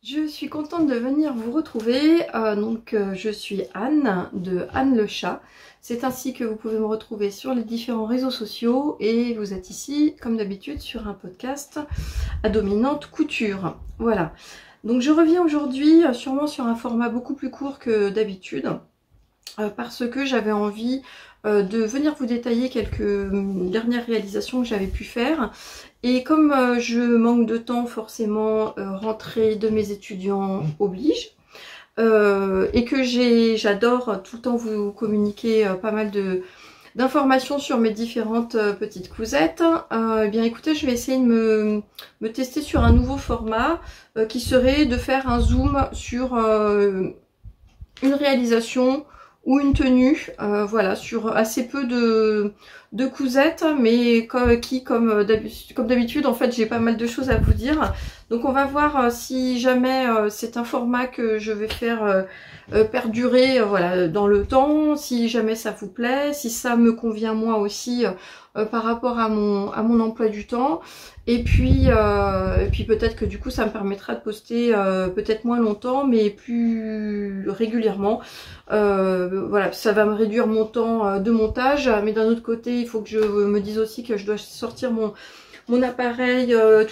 Je suis contente de venir vous retrouver. Je suis Anne de Anne le chat. C'est ainsi que vous pouvez me retrouver sur les différents réseaux sociaux et vous êtes ici, comme d'habitude, sur un podcast à dominante couture. Voilà. Donc je reviens aujourd'hui sûrement sur un format beaucoup plus court que d'habitude parce que j'avais envie de venir vous détailler quelques dernières réalisations que j'avais pu faire. Et comme je manque de temps, forcément, rentrée de mes étudiants oblige. Et que j'adore tout le temps vous communiquer pas mal d'informations sur mes différentes petites cousettes. Eh bien écoutez, je vais essayer de me tester sur un nouveau format qui serait de faire un zoom sur une réalisation ou une tenue, voilà, sur assez peu de cousettes, mais comme d'habitude, en fait, j'ai pas mal de choses à vous dire. Donc on va voir si jamais c'est un format que je vais faire perdurer voilà, dans le temps, si jamais ça vous plaît, si ça me convient moi aussi par rapport à mon emploi du temps. Et puis peut-être que du coup ça me permettra de poster peut-être moins longtemps mais plus régulièrement. Voilà, ça va me réduire mon temps de montage, mais d'un autre côté il faut que je me dise aussi que je dois sortir mon appareil, ma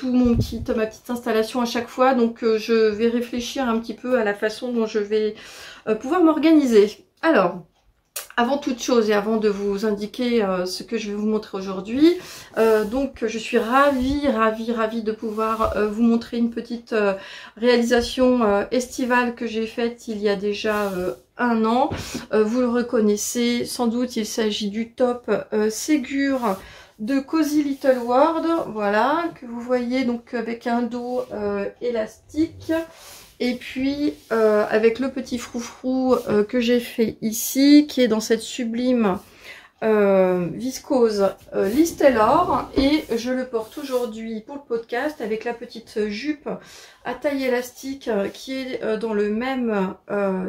petite installation à chaque fois, donc je vais réfléchir un petit peu à la façon dont je vais pouvoir m'organiser. Alors, avant toute chose et avant de vous indiquer ce que je vais vous montrer aujourd'hui, donc je suis ravie de pouvoir vous montrer une petite réalisation estivale que j'ai faite il y a déjà un an. Vous le reconnaissez sans doute, il s'agit du top Ségur de Cozy Little World, voilà, que vous voyez donc avec un dos élastique. Et puis avec le petit froufrou que j'ai fait ici, qui est dans cette sublime viscose Liz Taylor, et je le porte aujourd'hui pour le podcast avec la petite jupe à taille élastique qui est dans le même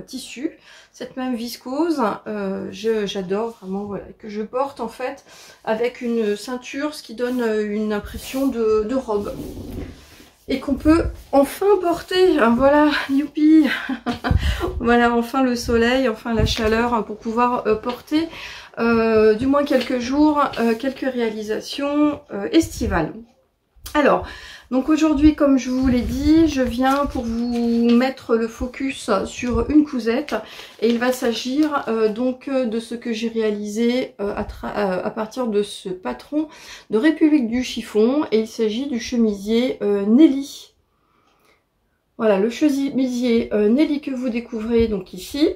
tissu, cette même viscose. J'adore vraiment, voilà, que je porte en fait avec une ceinture, ce qui donne une impression de robe. Et qu'on peut enfin porter, voilà, youpi. Voilà, enfin le soleil, enfin la chaleur pour pouvoir porter du moins quelques jours, quelques réalisations estivales. Alors, donc aujourd'hui, comme je vous l'ai dit, je viens pour vous mettre le focus sur une cousette et il va s'agir donc de ce que j'ai réalisé à partir de ce patron de République du chiffon, et il s'agit du chemisier Nelly. Voilà, le chemisier Nelly que vous découvrez donc ici.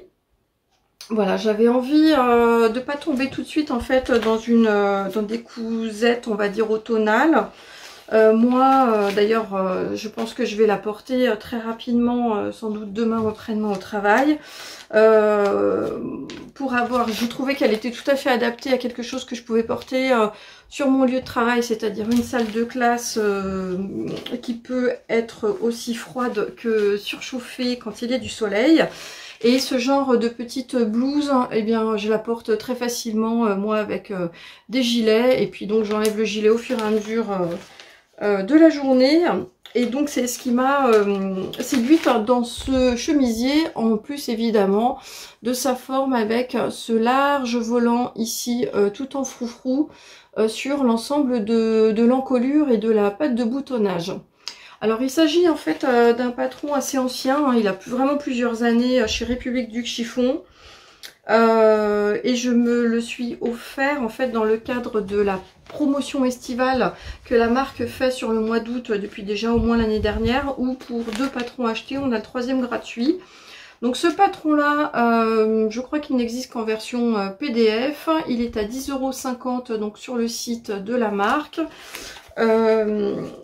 Voilà, j'avais envie de pas tomber tout de suite en fait dans des cousettes, on va dire automnales. Moi, d'ailleurs, je pense que je vais la porter très rapidement, sans doute demain ou après-demain au travail. J'ai trouvé qu'elle était tout à fait adaptée à quelque chose que je pouvais porter sur mon lieu de travail, c'est-à-dire une salle de classe qui peut être aussi froide que surchauffée quand il y a du soleil. Et ce genre de petite blouse, eh bien, je la porte très facilement, moi, avec des gilets. Et puis donc, j'enlève le gilet au fur et à mesure de la journée. Et donc c'est ce qui m'a séduite dans ce chemisier, en plus évidemment de sa forme avec ce large volant ici tout en froufrou sur l'ensemble de l'encolure et de la patte de boutonnage. Alors il s'agit en fait d'un patron assez ancien, hein, il a vraiment plusieurs années chez République du chiffon. Et je me le suis offert en fait dans le cadre de la promotion estivale que la marque fait sur le mois d'août depuis déjà au moins l'année dernière, où pour 2 patrons achetés on a le 3e gratuit. Donc ce patron là, je crois qu'il n'existe qu'en version PDF, il est à 10,50 € donc sur le site de la marque.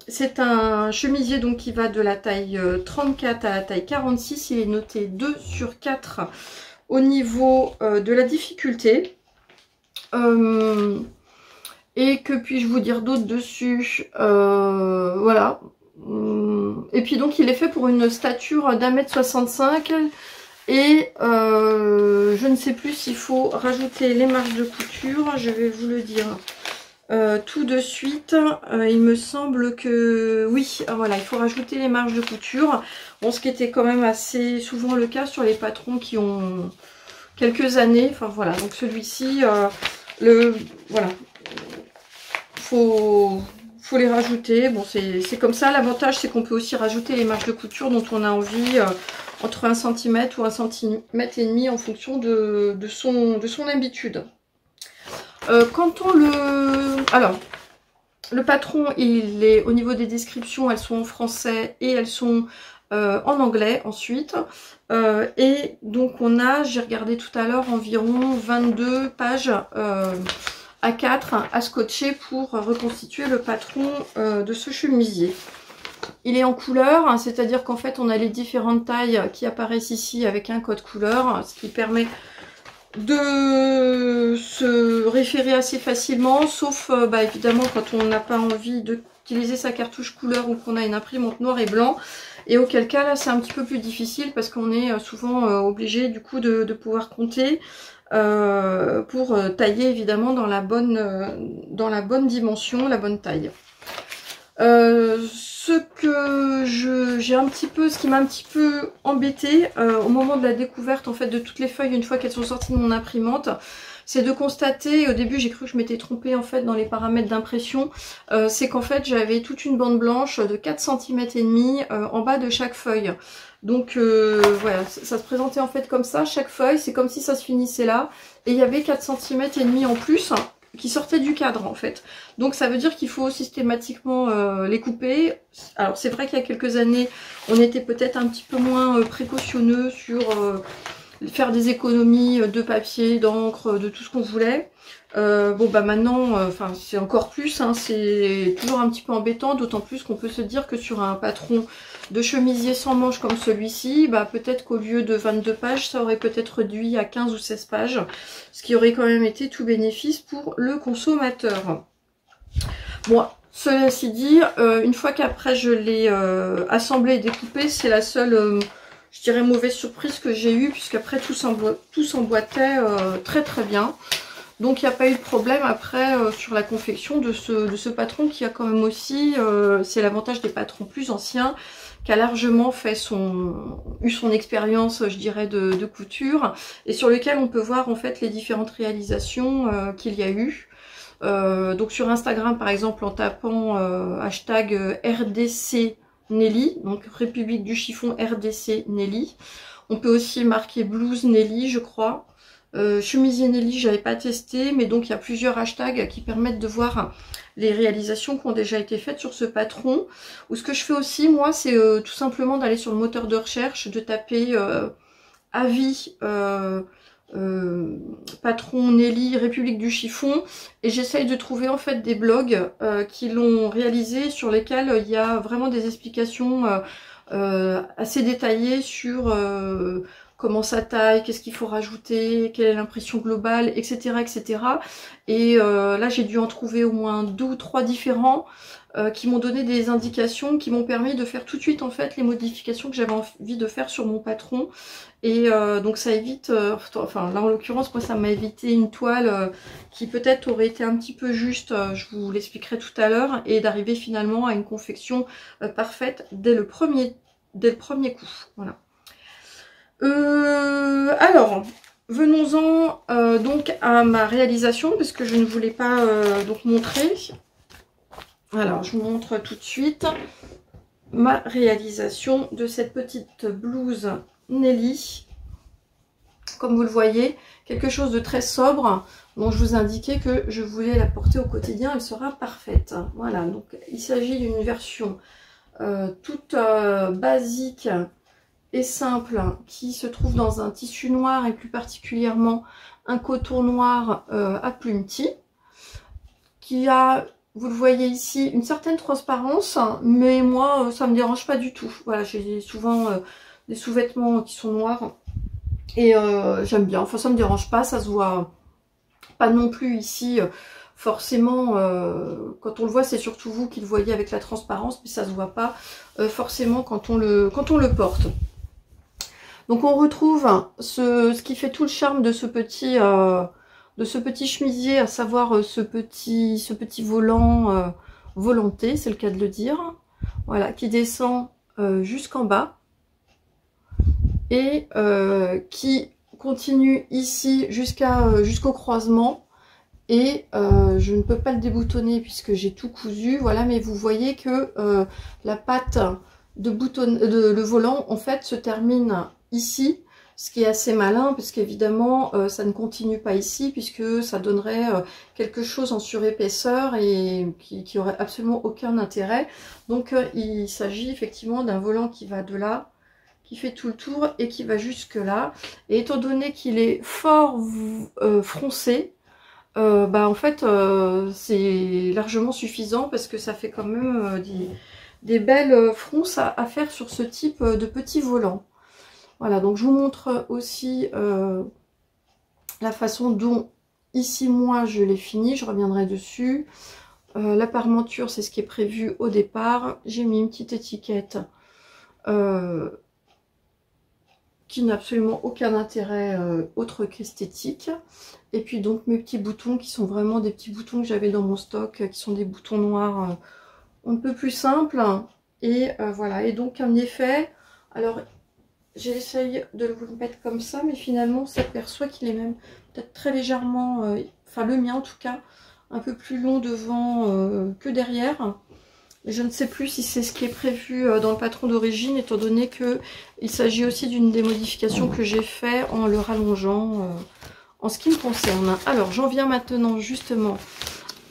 C'est un chemisier donc qui va de la taille 34 à la taille 46, il est noté 2 sur 4 au niveau de la difficulté. Et que puis-je vous dire d'autre dessus, voilà. Et puis donc il est fait pour une stature d'1,65 m et je ne sais plus s'il faut rajouter les marges de couture, je vais vous le dire tout de suite. Il me semble que oui, voilà, il faut rajouter les marges de couture. Bon, ce qui était quand même assez souvent le cas sur les patrons qui ont quelques années. Enfin voilà, donc celui-ci, voilà, faut les rajouter. Bon, c'est comme ça. L'avantage, c'est qu'on peut aussi rajouter les marges de couture dont on a envie, entre 1 cm ou 1,5 cm en fonction de son habitude. Quand on alors, le patron, il est au niveau des descriptions, elles sont en français et elles sont en anglais ensuite. Et donc on a, j'ai regardé tout à l'heure, environ 22 pages A4 à scotcher pour reconstituer le patron de ce chemisier. Il est en couleur, hein, c'est-à-dire qu'en fait on a les différentes tailles qui apparaissent ici avec un code couleur, ce qui permet de se référer assez facilement, sauf évidemment quand on n'a pas envie d'utiliser sa cartouche couleur ou qu'on a une imprimante noir et blanc, et auquel cas là c'est un petit peu plus difficile parce qu'on est souvent obligé du coup de pouvoir compter pour tailler évidemment dans la bonne dimension, la bonne taille. Ce qui m'a un petit peu embêté au moment de la découverte en fait de toutes les feuilles une fois qu'elles sont sorties de mon imprimante, c'est de constater, au début j'ai cru que je m'étais trompée en fait dans les paramètres d'impression, c'est qu'en fait j'avais toute une bande blanche de 4 cm et demi en bas de chaque feuille. Donc voilà, ça se présentait en fait comme ça, chaque feuille, c'est comme si ça se finissait là, et il y avait 4 cm et demi en plus qui sortaient du cadre en fait. Donc ça veut dire qu'il faut systématiquement les couper. Alors c'est vrai qu'il y a quelques années, on était peut-être un petit peu moins précautionneux sur faire des économies de papier, d'encre, de tout ce qu'on voulait. Maintenant, c'est encore plus, hein, c'est toujours un petit peu embêtant, d'autant plus qu'on peut se dire que sur un patron de chemisier sans manches comme celui-ci, peut-être qu'au lieu de 22 pages, ça aurait peut-être réduit à 15 ou 16 pages, ce qui aurait quand même été tout bénéfice pour le consommateur. Bon, ceci dit, une fois qu'après je l'ai assemblé et découpé, c'est la seule, je dirais, mauvaise surprise que j'ai eue, puisqu'après tout s'emboîtait très très bien. Donc il n'y a pas eu de problème après sur la confection de ce patron qui a quand même aussi, c'est l'avantage des patrons plus anciens, qui a largement fait eu son expérience, je dirais, de couture, et sur lequel on peut voir en fait les différentes réalisations qu'il y a eu. Donc sur Instagram par exemple en tapant hashtag RDC Nelly, donc République du chiffon RDC Nelly. On peut aussi marquer blouse Nelly je crois. Chemisier Nelly, j'avais pas testé, mais donc il y a plusieurs hashtags qui permettent de voir les réalisations qui ont déjà été faites sur ce patron. Ou ce que je fais aussi, moi, c'est tout simplement d'aller sur le moteur de recherche, de taper avis patron Nelly République du chiffon, et j'essaye de trouver en fait des blogs qui l'ont réalisé, sur lesquels il y a vraiment des explications assez détaillées sur comment ça taille, qu'est-ce qu'il faut rajouter, quelle est l'impression globale, etc. etc. Et là, j'ai dû en trouver au moins 2 ou 3 différents qui m'ont donné des indications, qui m'ont permis de faire tout de suite en fait les modifications que j'avais envie de faire sur mon patron. Et donc ça évite, là en l'occurrence, moi ça m'a évité une toile qui peut-être aurait été un petit peu juste, je vous l'expliquerai tout à l'heure, et d'arriver finalement à une confection parfaite dès le premier coup. Voilà. Alors, venons-en donc à ma réalisation, parce que je ne voulais pas donc montrer. Alors, je vous montre tout de suite ma réalisation de cette petite blouse Nelly. Comme vous le voyez, quelque chose de très sobre. Donc, je vous indiquais que je voulais la porter au quotidien, elle sera parfaite. Voilà, donc il s'agit d'une version toute basique et simple, qui se trouve dans un tissu noir et plus particulièrement un coton noir à plumetis, qui a, vous le voyez ici, une certaine transparence, mais moi ça me dérange pas du tout. Voilà, j'ai souvent des sous-vêtements qui sont noirs et j'aime bien, enfin ça me dérange pas, ça se voit pas non plus ici. Forcément, quand on le voit, c'est surtout vous qui le voyez avec la transparence, mais ça se voit pas forcément quand on le porte. Donc on retrouve ce qui fait tout le charme de ce de ce petit chemisier, à savoir ce petit volant volanté, c'est le cas de le dire. Voilà, qui descend jusqu'en bas et qui continue ici jusqu'au croisement. Et je ne peux pas le déboutonner puisque j'ai tout cousu, voilà, mais vous voyez que la patte le volant en fait se termine ici, ce qui est assez malin parce qu'évidemment ça ne continue pas ici puisque ça donnerait quelque chose en surépaisseur et qui aurait absolument aucun intérêt. Donc il s'agit effectivement d'un volant qui va de là, qui fait tout le tour et qui va jusque là. Et étant donné qu'il est fort froncé, en fait c'est largement suffisant parce que ça fait quand même des belles fronces à faire sur ce type de petit volant. Voilà, donc je vous montre aussi la façon dont ici moi je l'ai fini, je reviendrai dessus. La parmenture, c'est ce qui est prévu au départ. J'ai mis une petite étiquette qui n'a absolument aucun intérêt autre qu'esthétique. Et puis donc mes petits boutons qui sont vraiment des petits boutons que j'avais dans mon stock, qui sont des boutons noirs on ne peut plus simple. Et voilà, et donc un effet, alors j'essaye de vous le mettre comme ça, mais finalement on s'aperçoit qu'il est même peut-être très légèrement, enfin le mien en tout cas, un peu plus long devant que derrière. Et je ne sais plus si c'est ce qui est prévu dans le patron d'origine, étant donné que il s'agit aussi d'une des modifications que j'ai fait en le rallongeant en ce qui me concerne. Alors j'en viens maintenant justement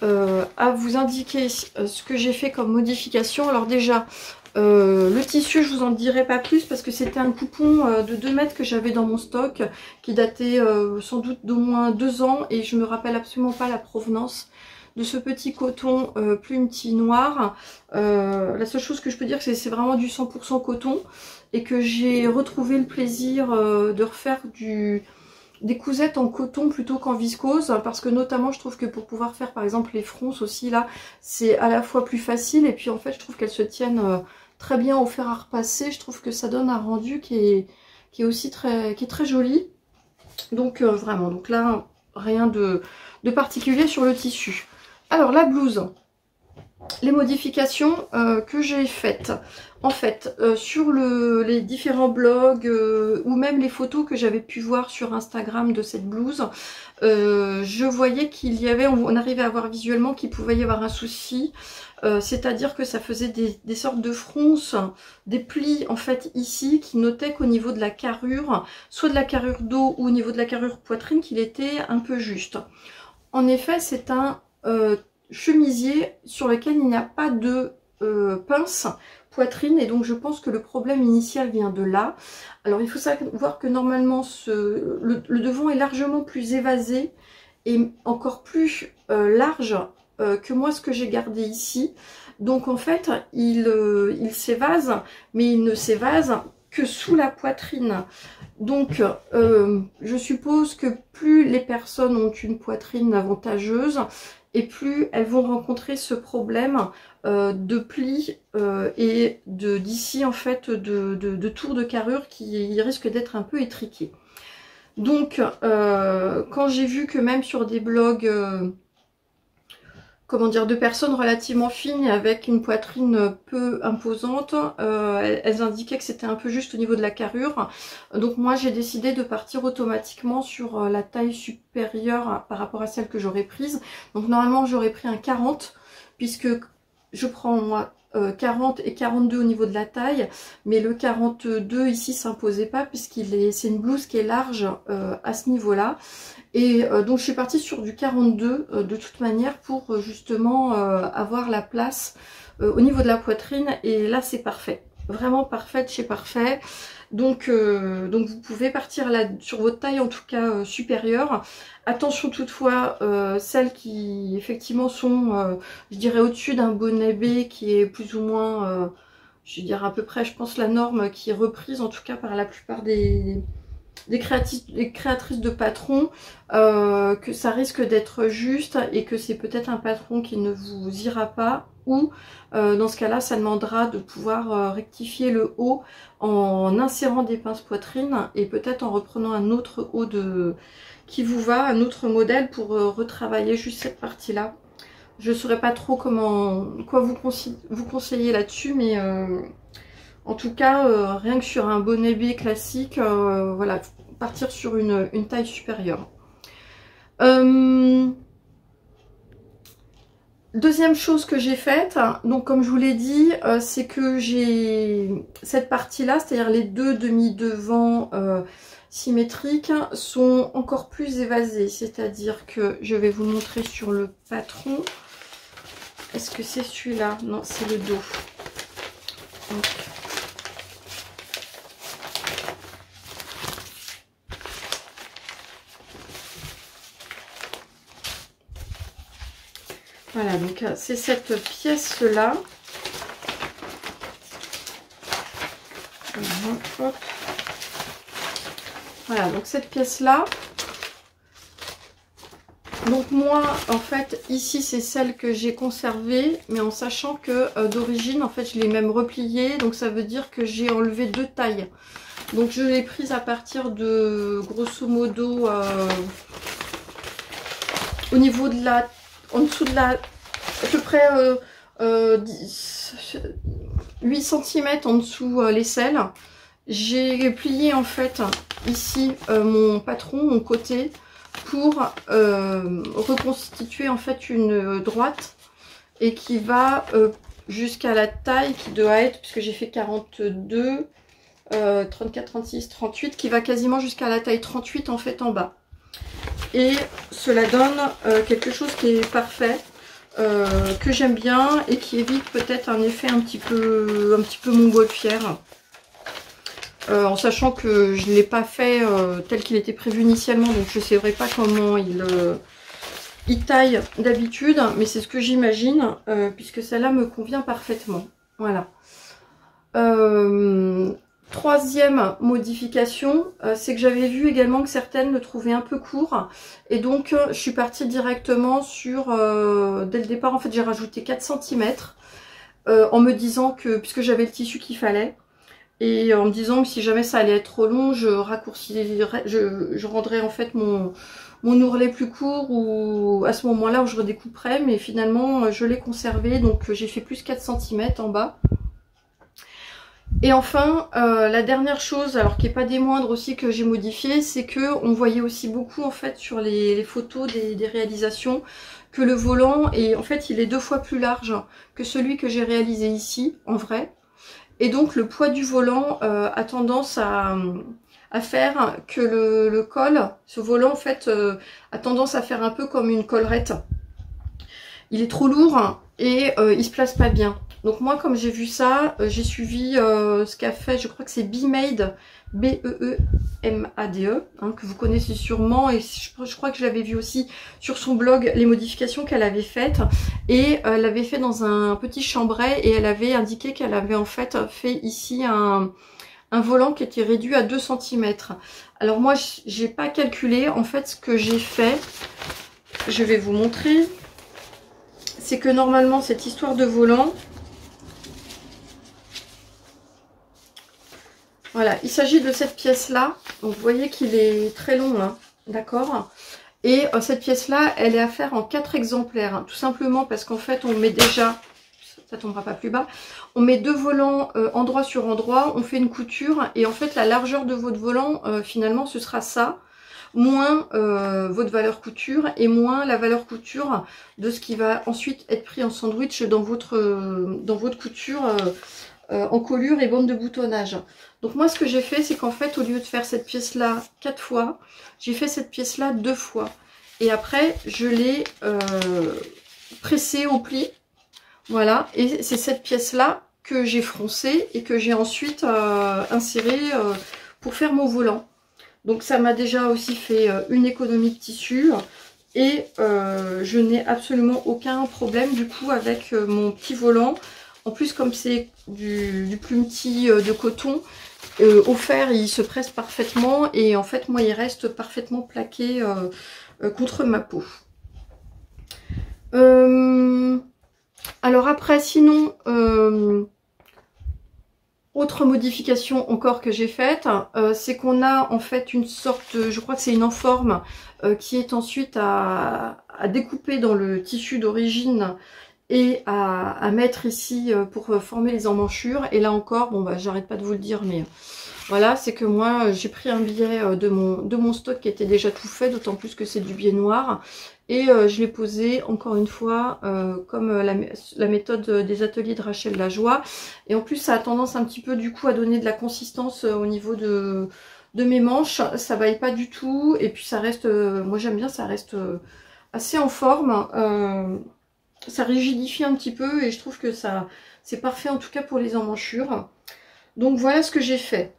à vous indiquer ce que j'ai fait comme modification. Alors déjà, le tissu, je vous en dirai pas plus parce que c'était un coupon de 2 mètres que j'avais dans mon stock qui datait sans doute d'au moins 2 ans et je me rappelle absolument pas la provenance de ce petit coton plumetis noir. La seule chose que je peux dire, c'est que c'est vraiment du 100% coton et que j'ai retrouvé le plaisir de refaire des cousettes en coton plutôt qu'en viscose, parce que notamment je trouve que pour pouvoir faire par exemple les fronces aussi là, c'est à la fois plus facile et puis en fait je trouve qu'elles se tiennent très bien au fer à repasser. Je trouve que ça donne un rendu qui est aussi très joli. Donc vraiment, donc là rien de particulier sur le tissu. Alors la blouse, les modifications que j'ai faites. En fait, sur les différents blogs ou même les photos que j'avais pu voir sur Instagram de cette blouse, je voyais qu'il y avait, on arrivait à voir visuellement qu'il pouvait y avoir un souci, c'est-à-dire que ça faisait des sortes de fronces, des plis en fait ici qui notaient qu'au niveau de la carrure, soit de la carrure dos ou au niveau de la carrure poitrine, qu'il était un peu juste. En effet, c'est un chemisier sur lequel il n'y a pas de pince poitrine et donc je pense que le problème initial vient de là. Alors il faut savoir que normalement le devant est largement plus évasé et encore plus large que moi ce que j'ai gardé ici. Donc en fait il s'évase, mais il ne s'évase que sous la poitrine. Donc je suppose que plus les personnes ont une poitrine avantageuse et plus elles vont rencontrer ce problème de plis et d'ici en fait de tours de carrure qui risquent d'être un peu étriqués. Donc quand j'ai vu que même sur des blogs comment dire, de personnes relativement fines et avec une poitrine peu imposante, elles indiquaient que c'était un peu juste au niveau de la carrure. Donc moi j'ai décidé de partir automatiquement sur la taille supérieure par rapport à celle que j'aurais prise. Donc normalement j'aurais pris un 40 puisque je prends moi 40 et 42 au niveau de la taille, mais le 42 ici s'imposait pas c'est une blouse qui est large à ce niveau-là. Et donc je suis partie sur du 42 de toute manière pour justement avoir la place au niveau de la poitrine et là c'est parfait, vraiment parfait de chez parfait. Donc vous pouvez partir là sur votre taille en tout cas supérieure. Attention toutefois celles qui effectivement sont je dirais au-dessus d'un bonnet B qui est plus ou moins je dirais à peu près je pense la norme qui est reprise en tout cas par la plupart des des créatrices de patrons, que ça risque d'être juste et que c'est peut-être un patron qui ne vous ira pas, ou dans ce cas-là ça demandera de pouvoir rectifier le haut en insérant des pinces poitrine et peut-être en reprenant un autre haut qui vous va, un autre modèle pour retravailler juste cette partie là. Je ne saurais pas trop quoi vous conseiller là-dessus, mais en tout cas rien que sur un bonnet B classique, voilà, partir sur une taille supérieure. Deuxième chose que j'ai faite, donc comme je vous l'ai dit, c'est que j'ai cette partie-là, c'est-à-dire les deux demi-devants symétriques sont encore plus évasés. C'est-à-dire que je vais vous montrer sur le patron. Est-ce que c'est celui-là? Non, c'est le dos. Donc, voilà, donc c'est cette pièce-là. Voilà, donc cette pièce-là. Donc moi, en fait, ici, c'est celle que j'ai conservée, mais en sachant que d'origine, en fait, je l'ai même repliée. Donc ça veut dire que j'ai enlevé 2 tailles. Donc je l'ai prise à partir de, grosso modo, au niveau de la... en dessous de la... à peu près 8 cm en dessous l'aisselle. J'ai plié en fait ici mon patron, mon côté, pour reconstituer en fait une droite et qui va jusqu'à la taille qui doit être, puisque j'ai fait 42, 34, 36, 38, qui va quasiment jusqu'à la taille 38 en fait en bas. Et cela donne quelque chose qui est parfait, que j'aime bien et qui évite peut-être un effet un petit peu montgolfière. En sachant que je ne l'ai pas fait tel qu'il était prévu initialement, donc je ne sais pas comment il taille d'habitude, mais c'est ce que j'imagine, puisque celle-là me convient parfaitement. Voilà. Troisième modification, c'est que j'avais vu également que certaines le trouvaient un peu court, et donc je suis partie directement sur, dès le départ en fait j'ai rajouté 4 cm, en me disant que, puisque j'avais le tissu qu'il fallait, et en me disant que si jamais ça allait être trop long, je raccourcirais, je rendrais en fait mon ourlet plus court, ou à ce moment-là où je redécouperais, mais finalement je l'ai conservé, donc j'ai fait plus 4 cm en bas. Et enfin, la dernière chose, alors qui n'est pas des moindres aussi que j'ai modifié, c'est que on voyait aussi beaucoup en fait sur les photos des réalisations que le volant est en fait il est 2 fois plus large que celui que j'ai réalisé ici en vrai. Et donc le poids du volant a tendance à faire que le col, ce volant en fait a tendance à faire un peu comme une collerette. Il est trop lourd et il se place pas bien. Donc moi comme j'ai vu ça, j'ai suivi ce qu'a fait, je crois que c'est B-Made, B-E-E-M-A-D-E, hein, que vous connaissez sûrement, et je crois que je l'avais vu aussi sur son blog, les modifications qu'elle avait faites, et elle l'avait fait dans un petit chambray, et elle avait indiqué qu'elle avait en fait ici un volant qui était réduit à 2 cm. Alors moi j'ai pas calculé, en fait ce que j'ai fait, je vais vous montrer, c'est que normalement cette histoire de volant, voilà, il s'agit de cette pièce-là. Donc vous voyez qu'il est très long, hein, d'accord. Et cette pièce-là, elle est à faire en 4 exemplaires. Hein, tout simplement parce qu'en fait, on met déjà, ça tombera pas plus bas, on met 2 volants endroit sur endroit, on fait une couture. Et en fait, la largeur de votre volant, finalement, ce sera ça, moins votre valeur couture et moins la valeur couture de ce qui va ensuite être pris en sandwich dans votre couture en colure et bande de boutonnage. Donc moi ce que j'ai fait, c'est qu'en fait au lieu de faire cette pièce là 4 fois, j'ai fait cette pièce là 2 fois. Et après je l'ai pressée au pli. Voilà, et c'est cette pièce là que j'ai froncée et que j'ai ensuite insérée pour faire mon volant. Donc ça m'a déjà aussi fait une économie de tissu. Et je n'ai absolument aucun problème du coup avec mon petit volant En plus, comme c'est du plumetis de coton, au fer, il se presse parfaitement. Et en fait, moi, il reste parfaitement plaqué contre ma peau. Alors après, sinon... autre modification encore que j'ai faite, c'est qu'on a en fait une sorte, je crois que c'est une enforme qui est ensuite à découper dans le tissu d'origine et à mettre ici pour former les emmanchures. Et là encore, bon bah j'arrête pas de vous le dire, mais voilà, c'est que moi j'ai pris un billet de mon stock qui était déjà tout fait, d'autant plus que c'est du biais noir. Et je l'ai posé encore une fois comme la méthode des ateliers de Rachel Lajoie. Et en plus ça a tendance un petit peu du coup à donner de la consistance au niveau de mes manches. Ça vaille pas du tout. Et puis ça reste, moi j'aime bien, ça reste assez en forme. Ça rigidifie un petit peu et je trouve que ça c'est parfait en tout cas pour les emmanchures. Donc voilà ce que j'ai fait.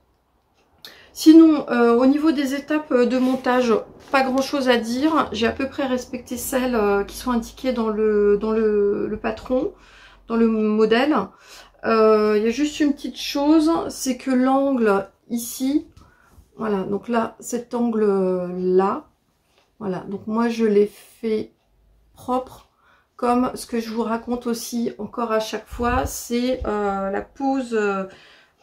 Sinon, au niveau des étapes de montage, pas grand chose à dire. J'ai à peu près respecté celles qui sont indiquées dans le patron, dans le modèle. Il y a juste une petite chose, c'est que l'angle ici, voilà, donc là, cet angle-là, voilà, donc moi je l'ai fait propre, comme ce que je vous raconte aussi encore à chaque fois, c'est la pose,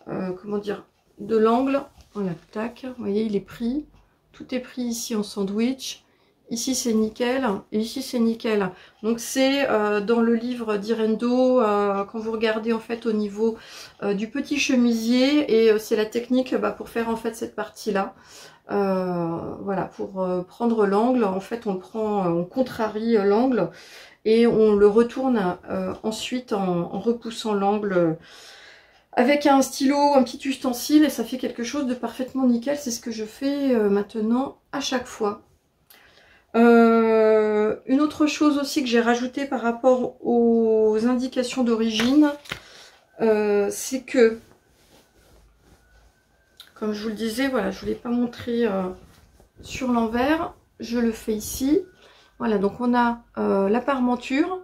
comment dire, de l'angle. Voilà, tac, vous voyez, il est pris. Tout est pris ici en sandwich. Ici, c'est nickel. Et ici, c'est nickel. Donc, c'est dans le livre d'Irendo, quand vous regardez, en fait, au niveau du petit chemisier. Et c'est la technique pour faire, en fait, cette partie-là. Voilà, pour prendre l'angle. En fait, on contrarie l'angle. Et on le retourne ensuite en repoussant l'angle avec un stylo, un petit ustensile, et ça fait quelque chose de parfaitement nickel. C'est ce que je fais maintenant à chaque fois. Une autre chose aussi que j'ai rajouté par rapport aux indications d'origine, c'est que, comme je vous le disais, voilà, je ne vous l'ai pas montré sur l'envers, je le fais ici. Voilà, donc on a la parmenture,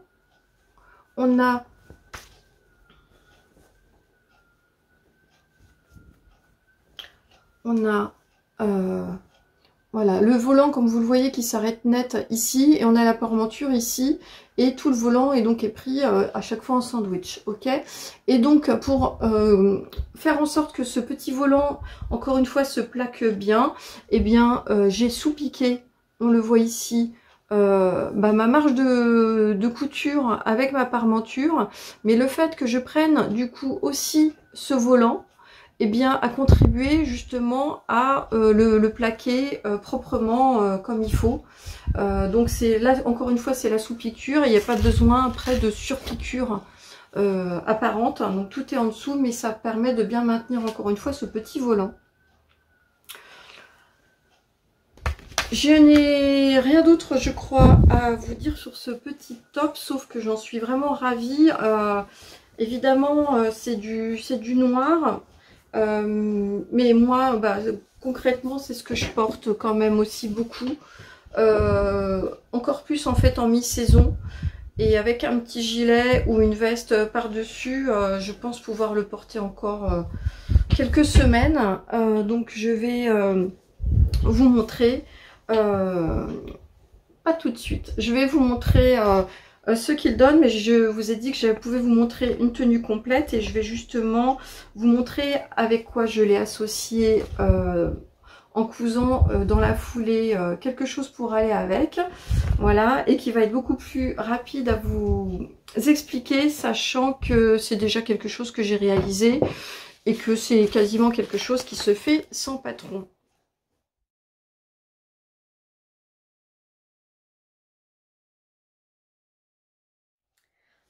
on a voilà, le volant, comme vous le voyez, qui s'arrête net ici, et on a la parmenture ici, et tout le volant est donc pris à chaque fois en sandwich, ok. Et donc pour faire en sorte que ce petit volant, encore une fois, se plaque bien, eh bien j'ai sous-piqué, on le voit ici, ma marge de couture avec ma parmenture, mais le fait que je prenne du coup aussi ce volant, eh bien, à contribuer justement à le plaquer proprement comme il faut. Donc c'est là, encore une fois, c'est la sous-piqûre. Il n'y a pas besoin après de surpiqûre apparente. Donc tout est en dessous, mais ça permet de bien maintenir encore une fois ce petit volant. Je n'ai rien d'autre, je crois, à vous dire sur ce petit top, sauf que j'en suis vraiment ravie. Évidemment, c'est du noir. Mais moi, concrètement, c'est ce que je porte quand même aussi beaucoup. Encore plus en fait en mi-saison. Et avec un petit gilet ou une veste par-dessus, je pense pouvoir le porter encore quelques semaines. Donc je vais vous montrer, pas tout de suite, je vais vous montrer ce qu'il donne, mais je vous ai dit que je pouvais vous montrer une tenue complète et je vais justement vous montrer avec quoi je l'ai associé en cousant dans la foulée quelque chose pour aller avec, voilà, et qui va être beaucoup plus rapide à vous expliquer, sachant que c'est déjà quelque chose que j'ai réalisé et que c'est quasiment quelque chose qui se fait sans patron.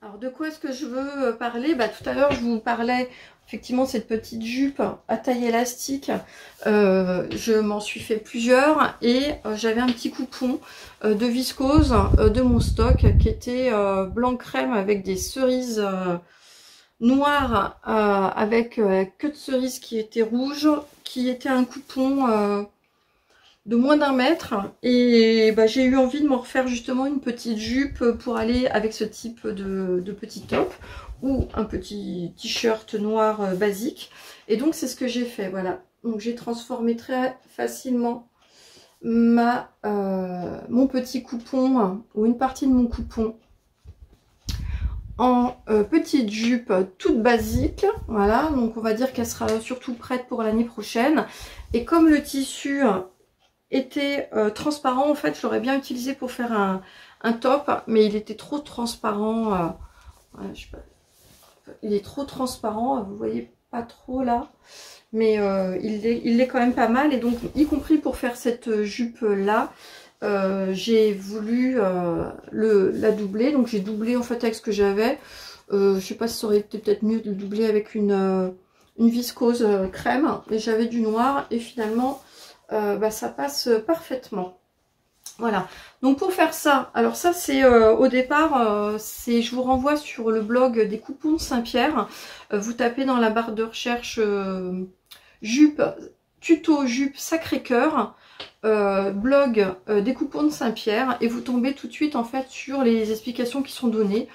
Alors de quoi est-ce que je veux parler? Tout à l'heure je vous parlais effectivement cette petite jupe à taille élastique. Je m'en suis fait plusieurs et j'avais un petit coupon de viscose de mon stock qui était blanc crème avec des cerises noires avec queue de cerise qui était rouge, qui était un coupon de moins d'1 mètre. Et bah, j'ai eu envie de m'en refaire justement une petite jupe pour aller avec ce type de petit top ou un petit t-shirt noir basique. Et donc c'est ce que j'ai fait, voilà. Donc j'ai transformé très facilement mon petit coupon ou une partie de mon coupon en petite jupe toute basique. Voilà, donc on va dire qu'elle sera surtout prête pour l'année prochaine. Et comme le tissu était transparent, en fait je l'aurais bien utilisé pour faire un top, mais il était trop transparent. Voilà, je sais pas, il est trop transparent, vous voyez pas trop là, mais il est quand même pas mal. Et donc y compris pour faire cette jupe là, j'ai voulu la doubler. Donc j'ai doublé en fait avec ce que j'avais. Je sais pas si ça aurait été peut-être mieux de le doubler avec une viscose crème, mais j'avais du noir et finalement bah, ça passe parfaitement. Voilà, donc pour faire ça, alors ça c'est au départ, je vous renvoie sur le blog des coupons de Saint-Pierre. Vous tapez dans la barre de recherche jupe, tuto jupe Sacré-Cœur, blog des coupons de Saint-Pierre, et vous tombez tout de suite en fait sur les explications qui sont données.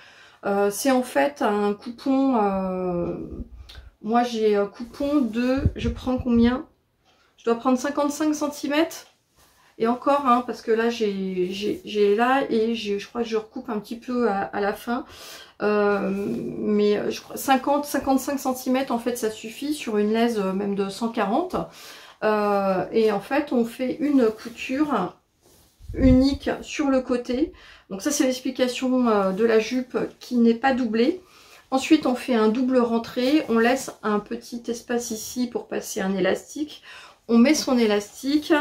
C'est en fait un coupon, moi j'ai un coupon de, je prends combien? Je dois prendre 55 cm. Et encore, hein, parce que là, j'ai là et je crois que je recoupe un petit peu à la fin. Mais je crois 50-55 cm, en fait, ça suffit sur une laise même de 140. Et en fait, on fait une couture unique sur le côté. Donc ça, c'est l'explication de la jupe qui n'est pas doublée. Ensuite, on fait un double rentré. On laisse un petit espace ici pour passer un élastique. On met son élastique.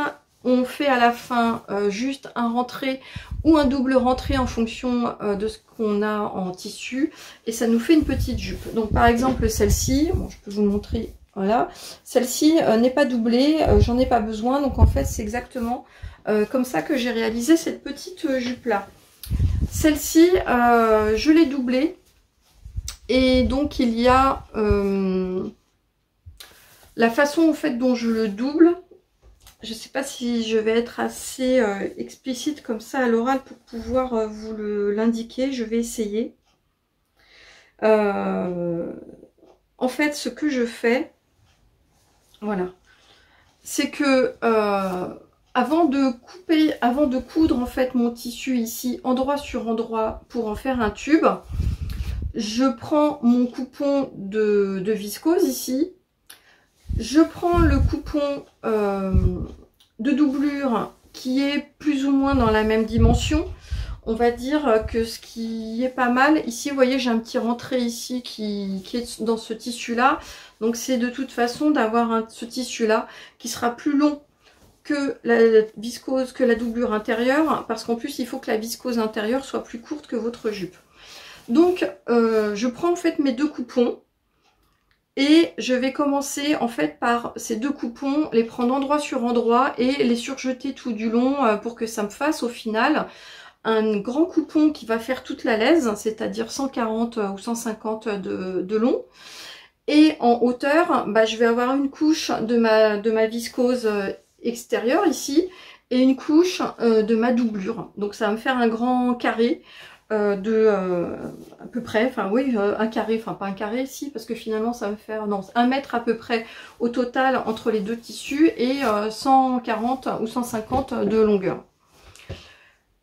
On fait à la fin juste un rentré ou un double rentré en fonction de ce qu'on a en tissu. Et ça nous fait une petite jupe. Donc par exemple celle-ci, bon, je peux vous montrer, voilà. Celle-ci n'est pas doublée, j'en ai pas besoin. Donc en fait c'est exactement comme ça que j'ai réalisé cette petite jupe-là. Celle-ci, je l'ai doublée. Et donc il y a la façon en fait dont je le double. Je ne sais pas si je vais être assez explicite comme ça à l'oral pour pouvoir vous l'indiquer. Je vais essayer. En fait, ce que je fais, voilà, c'est que avant de coudre en fait mon tissu ici, endroit sur endroit, pour en faire un tube, je prends mon coupon de viscose ici. Je prends le coupon de doublure qui est plus ou moins dans la même dimension. On va dire que ce qui est pas mal, ici vous voyez j'ai un petit rentré ici qui est dans ce tissu là. Donc c'est de toute façon d'avoir ce tissu là qui sera plus long que la viscose, que la doublure intérieure. Parce qu'en plus il faut que la viscose intérieure soit plus courte que votre jupe. Donc je prends en fait mes deux coupons. Et je vais commencer en fait par ces deux coupons, les prendre endroit sur endroit et les surjeter tout du long pour que ça me fasse au final un grand coupon qui va faire toute la laise, c'est-à-dire 140 ou 150 de long. Et en hauteur, bah, je vais avoir une couche de ma viscose extérieure ici et une couche de ma doublure. Donc ça va me faire un grand carré. À peu près, enfin oui, un carré, enfin pas un carré si, parce que finalement ça va me faire, non, 1 mètre à peu près au total entre les deux tissus et 140 ou 150 de longueur.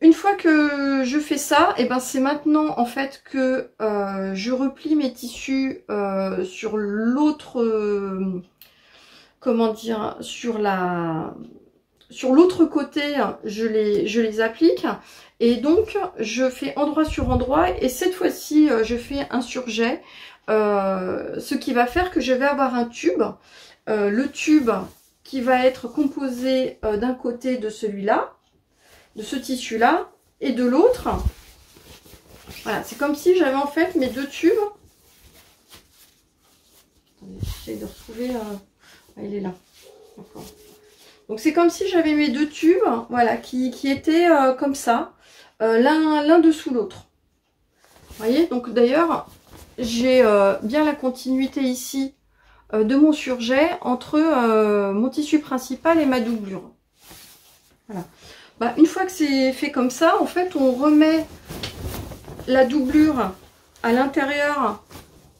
Une fois que je fais ça, et ben c'est maintenant en fait que je replie mes tissus sur l'autre, comment dire, sur l'autre côté, je les applique. Et donc, je fais endroit sur endroit. Et cette fois-ci, je fais un surjet. Ce qui va faire que je vais avoir un tube. Le tube qui va être composé d'un côté de celui-là, de ce tissu-là, et de l'autre. Voilà, c'est comme si j'avais en fait mes deux tubes. Attendez, j'essaie de retrouver... Ah, il est là. D'accord. Donc c'est comme si j'avais mes deux tubes, voilà, qui étaient comme ça, l'un dessous l'autre. Vous voyez, donc d'ailleurs, j'ai bien la continuité ici de mon surjet entre mon tissu principal et ma doublure. Voilà. Bah, une fois que c'est fait comme ça, en fait, on remet la doublure à l'intérieur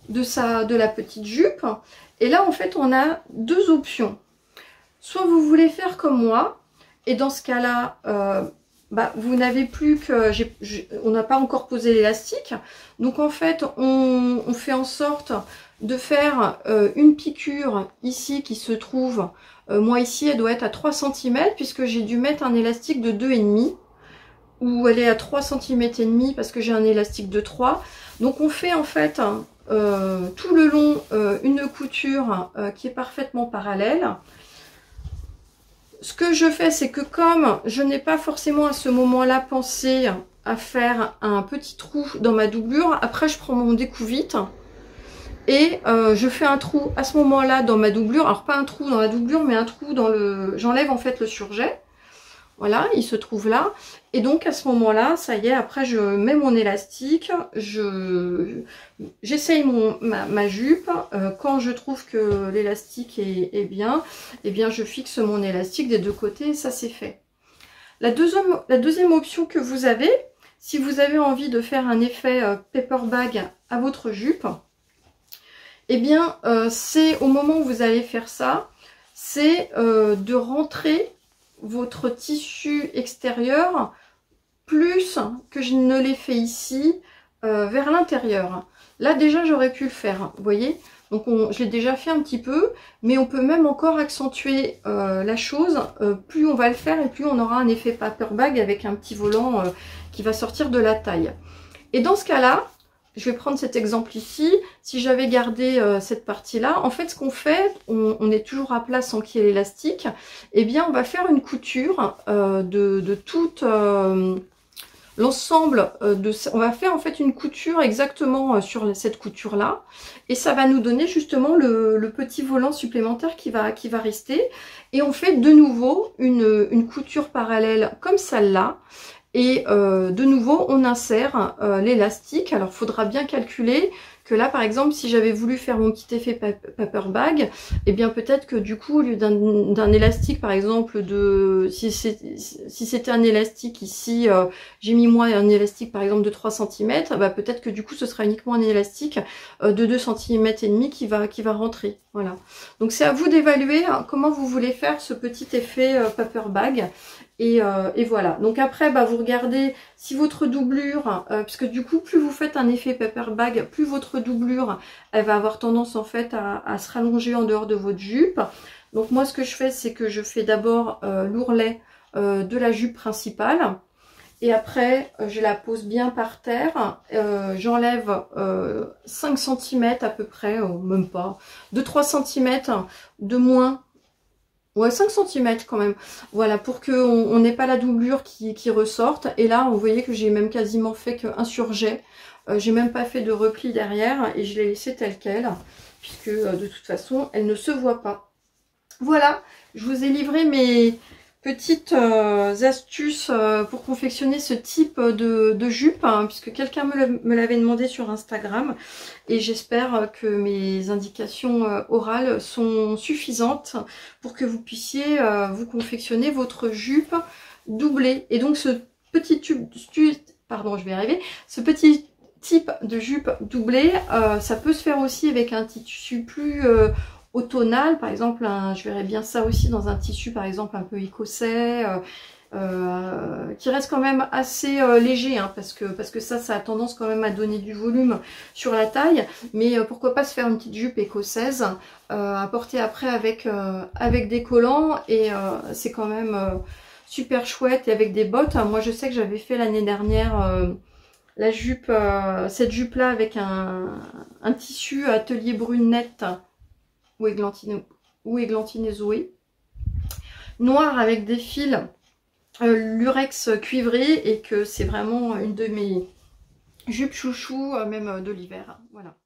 de la petite jupe. Et là, en fait, on a deux options. Soit vous voulez faire comme moi, et dans ce cas-là, bah, vous n'avez plus que... on n'a pas encore posé l'élastique. Donc, en fait, on fait en sorte de faire une piqûre ici qui se trouve... moi, ici, elle doit être à 3 cm, puisque j'ai dû mettre un élastique de 2,5 où elle est à 3 cm et demi parce que j'ai un élastique de 3. Donc on fait en fait tout le long une couture qui est parfaitement parallèle. Ce que je fais, c'est que comme je n'ai pas forcément à ce moment-là pensé à faire un petit trou dans ma doublure, après je prends mon découvite et je fais un trou à ce moment-là dans ma doublure. Alors pas un trou dans la doublure, mais un trou dans le... J'enlève en fait le surjet. Voilà, il se trouve là. Et donc à ce moment-là, ça y est, après je mets mon élastique, j'essaye ma jupe. Quand je trouve que l'élastique est bien, eh bien je fixe mon élastique des deux côtés et ça c'est fait. La deuxième option que vous avez, si vous avez envie de faire un effet paper bag à votre jupe, eh bien c'est au moment où vous allez faire ça, c'est de rentrer votre tissu extérieur plus que je ne l'ai fait ici vers l'intérieur. Là déjà j'aurais pu le faire, vous voyez, donc je l'ai déjà fait un petit peu, mais on peut même encore accentuer la chose. Plus on va le faire et plus on aura un effet paper bag avec un petit volant qui va sortir de la taille. Et dans ce cas là, je vais prendre cet exemple ici. Si j'avais gardé cette partie-là, en fait, ce qu'on fait, on est toujours à plat sans qu'il y ait l'élastique. Eh bien, on va faire une couture de toute l'ensemble de... On va faire en fait une couture exactement sur cette couture-là. Et ça va nous donner justement le petit volant supplémentaire qui va rester. Et on fait de nouveau une couture parallèle comme celle-là. Et de nouveau, on insère l'élastique. Alors, il faudra bien calculer que là, par exemple, si j'avais voulu faire mon petit effet paper bag, eh bien peut-être que du coup, au lieu d'un élastique, par exemple, si c'était un élastique ici, j'ai mis moi un élastique, par exemple, de 3 cm, bah, peut-être que du coup, ce sera uniquement un élastique de 2 cm et demi qui va rentrer. Voilà. Donc, c'est à vous d'évaluer comment vous voulez faire ce petit effet paper bag. Et voilà, donc après bah, vous regardez si votre doublure, puisque du coup plus vous faites un effet paper bag, plus votre doublure elle va avoir tendance en fait à se rallonger en dehors de votre jupe. Donc moi ce que je fais, c'est que je fais d'abord l'ourlet de la jupe principale et après je la pose bien par terre, j'enlève 5 cm à peu près, même pas, 2-3 cm de moins. Ouais, 5 cm quand même. Voilà, pour qu'on n'ait pas la doublure qui ressorte. Et là, vous voyez que j'ai même quasiment fait qu'un surjet. J'ai même pas fait de repli derrière et je l'ai laissé telle qu'elle. Puisque de toute façon, elle ne se voit pas. Voilà, je vous ai livré mes petites astuces pour confectionner ce type de jupe. Hein, puisque quelqu'un me l'avait demandé sur Instagram. Et j'espère que mes indications orales sont suffisantes pour que vous puissiez vous confectionner votre jupe doublée. Et donc ce petit ce petit type de jupe doublée, ça peut se faire aussi avec un tissu plus automnal. Par exemple, je verrais bien ça aussi dans un tissu par exemple un peu écossais. Qui reste quand même assez léger hein, parce que ça a tendance quand même à donner du volume sur la taille, mais pourquoi pas se faire une petite jupe écossaise à porter après avec des collants et c'est quand même super chouette et avec des bottes. Moi je sais que j'avais fait l'année dernière la jupe, cette jupe là avec un tissu atelier brunette ou églantine Zoé noir avec des fils lurex cuivré et que c'est vraiment une de mes jupes chouchou même de l'hiver. Voilà.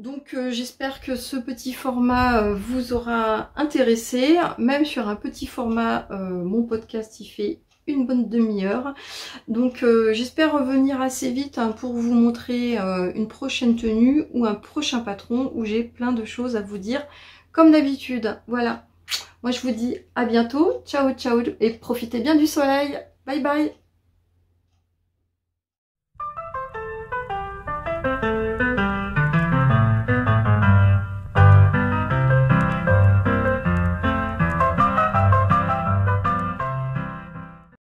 Donc j'espère que ce petit format vous aura intéressé. Même sur un petit format, mon podcast il fait une bonne demi-heure. Donc j'espère revenir assez vite hein, pour vous montrer une prochaine tenue ou un prochain patron où j'ai plein de choses à vous dire comme d'habitude. Voilà, moi je vous dis à bientôt, ciao ciao et profitez bien du soleil, bye bye.